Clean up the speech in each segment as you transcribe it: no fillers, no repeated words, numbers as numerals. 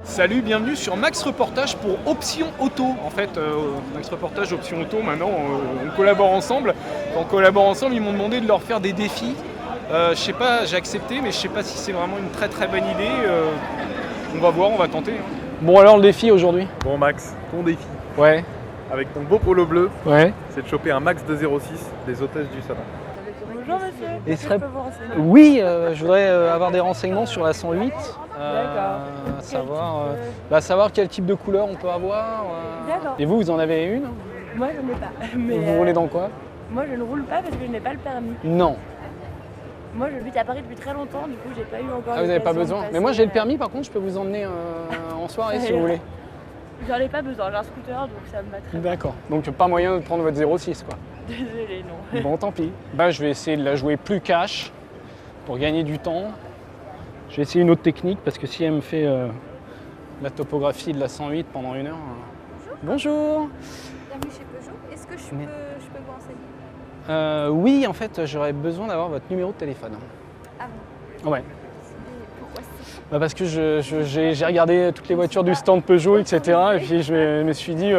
Salut, bienvenue sur Max Reportage pour Option Auto. En fait, Max Reportage, Option Auto, maintenant on collabore ensemble. Quand on collabore ensemble, ils m'ont demandé de leur faire des défis. Je sais pas, j'ai accepté, mais je sais pas si c'est vraiment une très très bonne idée. On va voir, on va tenter. Bon alors le défi aujourd'hui. Bon Max, ton défi, Ouais. avec ton beau polo bleu, Ouais. c'est de choper un max de 0,6 des hôtesses du salon. Bonjour monsieur, Et est-ce que serait- je peux vous renseigner? Oui, je voudrais avoir des renseignements sur la 108. D'accord. Savoir quel type de couleur on peut avoir. D'accord. Et vous en avez une? Moi je n'ai pas. Mais Vous roulez dans quoi? moi je ne roule pas parce que je n'ai pas le permis. Non. Moi je vis à Paris depuis très longtemps, du coup j'ai pas eu encore. Ah, vous n'avez pas l'occasion de besoin. Mais moi j'ai le passer, permis, par contre je peux vous emmener en soirée si Ça vous ira. voulez. J'en ai pas besoin, j'ai un scooter donc ça me va très bien. D'accord. Donc pas moyen de prendre votre 06 quoi. Désolée, non. Bon tant pis. Bah je vais essayer de la jouer plus cash pour gagner du temps. Je vais essayer une autre technique parce que si elle me fait la topographie de la 108 pendant une heure. Bonjour. Bienvenue chez Peugeot. Est-ce que je peux vous renseigner? Oui, en fait, j'aurais besoin d'avoir votre numéro de téléphone. Ah bon? Ouais. Et pourquoi c'est... Parce que j'ai regardé toutes les voitures du stand Peugeot, etc. Et puis je me suis dit,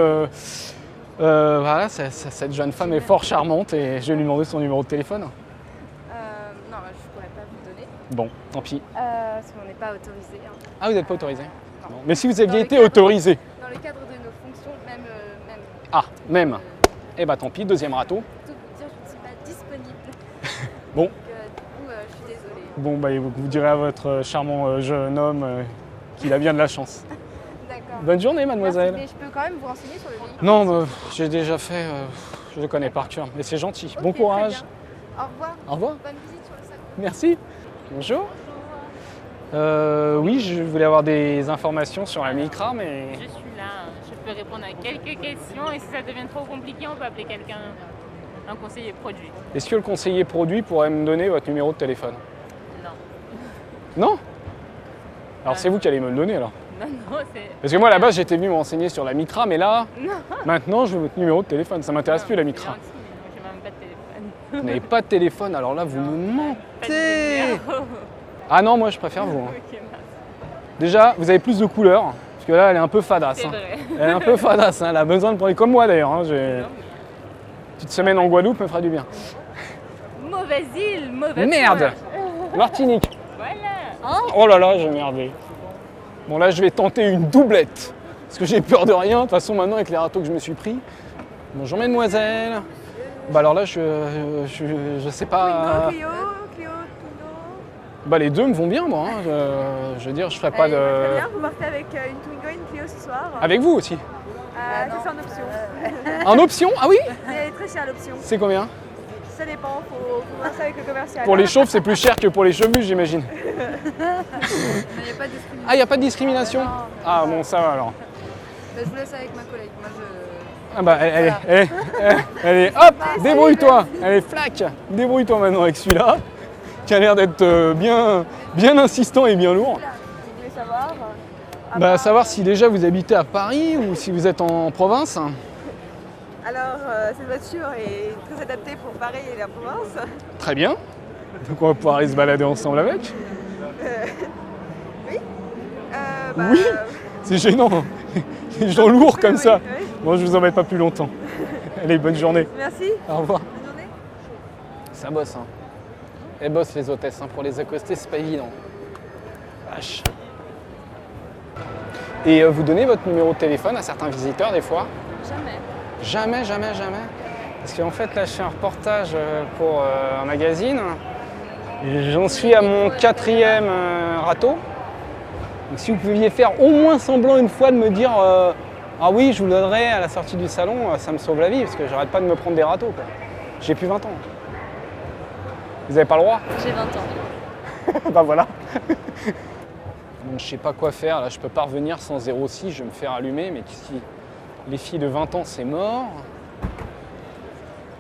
voilà, cette jeune femme est fort charmante et je vais lui demander son numéro de téléphone. Non, je pourrais pas vous donner. Bon, tant pis. Parce qu'on n'est pas autorisé. Hein. Ah, vous n'êtes pas autorisé? Non. Non. Mais si vous aviez Dans le été cadre- autorisé. Dans le cadre de nos fonctions, même Ah, même. Eh bah tant pis, deuxième râteau. tout vous dire, je ne suis pas disponible. Bon. Donc, du coup, je suis désolée. Bon, bah vous direz à votre charmant jeune homme qu'il a bien de la chance. D'accord. Bonne journée, Merci, mademoiselle. mais je peux quand même vous renseigner sur le véhicule. Non, bah, j'ai déjà fait, je le connais par cœur, mais c'est gentil. Ok, Bon très courage. bien. Au revoir. Au revoir. Bonne visite sur le salon. Merci. Bonjour. Oui, je voulais avoir des informations sur la Micra, mais... Je suis là, je peux répondre à quelques questions et si ça devient trop compliqué, on peut appeler quelqu'un, un conseiller produit. Est-ce que le conseiller produit pourrait me donner votre numéro de téléphone? Non. Non? Alors c'est vous qui allez me le donner alors. Non, non, c'est... Parce que moi à la base j'étais venu me renseigner sur la Micra, mais là, Non. maintenant je veux votre numéro de téléphone. Ça m'intéresse Non, plus la c'est Micra. gentil, mais moi, j'ai même pas de téléphone. Vous n'avez pas de téléphone, alors là vous Non, me pas de mentez. numéro. Ah non, moi je préfère vous. hein. Ok, merci. Déjà, vous avez plus de couleurs, parce que là elle est un peu fadasse. C'est hein. vrai. Elle est un peu fadasse, hein. Elle a besoin de prendre comme moi d'ailleurs. hein. J'ai- Non, Petite semaine en Guadeloupe me fera du bien. Mauvaise île, mauvaise Merde. plage. Martinique. Voilà. Oh là là, j'ai merdé. Bon là je vais tenter une doublette. Parce que j'ai peur de rien. De toute façon maintenant avec les râteaux que je me suis pris. Bonjour mesdemoiselles. Bah alors là je sais pas. Clio, Tuno. Bah les deux me vont bien moi. hein. Je veux dire je ferai pas de. Très bien, vous partez avec une Twingo et une Clio ce soir. Avec vous aussi. C'est en option. En option? Ah oui? Mais elle est très chère l'option. C'est combien? Ça dépend, faut voir ça avec le commercial. Pour les chauves c'est plus cher que pour les cheveux j'imagine. Mais il n'y a pas de discrimination. Ah il n'y a pas de discrimination? Non. Ah bon ça va alors. Bah, je vous laisse avec ma collègue. Moi, je... Ah bah elle est hop, débrouille-toi. Elle est flac, débrouille-toi maintenant avec celui-là, qui a l'air d'être bien insistant et bien lourd. Vous voulez savoir Bah savoir si déjà vous habitez à Paris ou si vous êtes en province. Alors, cette voiture est très adaptée pour Paris et la province. Très bien. Donc on va pouvoir aller se balader ensemble avec. Oui. C'est gênant. Les gens lourds comme ça. Oui. Bon je vous embête pas plus longtemps. Allez bonne journée. Merci. Au revoir. Bonne journée. Ça bosse hein. Elles bossent les hôtesses, hein. Pour les accoster c'est pas évident. Vache. Et vous donnez votre numéro de téléphone à certains visiteurs des fois? Jamais. Jamais, jamais, jamais. Parce qu'en fait là je fais un reportage pour un magazine. Et j'en suis à mon 4e râteau. Donc si vous pouviez faire au moins semblant une fois de me dire ah oui je vous le donnerai à la sortie du salon, ça me sauve la vie parce que j'arrête pas de me prendre des râteaux quoi. J'ai plus 20 ans. Vous avez pas le droit? J'ai 20 ans. Bah voilà. Donc je sais pas quoi faire, là je peux pas revenir sans 0,6, je vais me faire allumer, mais si les filles de 20 ans c'est mort.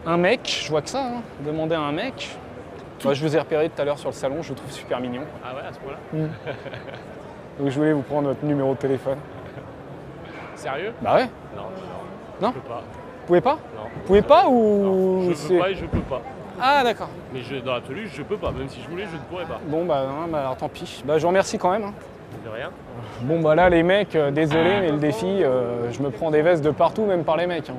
Un mec, je vois que ça, hein. Demander à un mec. Bah, je vous ai repéré tout à l'heure sur le salon, je vous trouve super mignon. Ah ouais, à ce point-là? Donc je voulais vous prendre votre numéro de téléphone. Sérieux? Bah ouais. Non, Non? je peux pas. Vous pouvez pas? Non. Vous pouvez pas ou Je c'est- peux pas et je peux pas. Ah d'accord. Mais dans l'absolu, je peux pas. Même si je voulais, je ne pourrais pas. Bon bah, non, bah alors tant pis. Bah je vous remercie quand même. Hein. De rien. Bon bah là les mecs, désolé mais le défi, je me prends des vestes de partout, même par les mecs. Hein.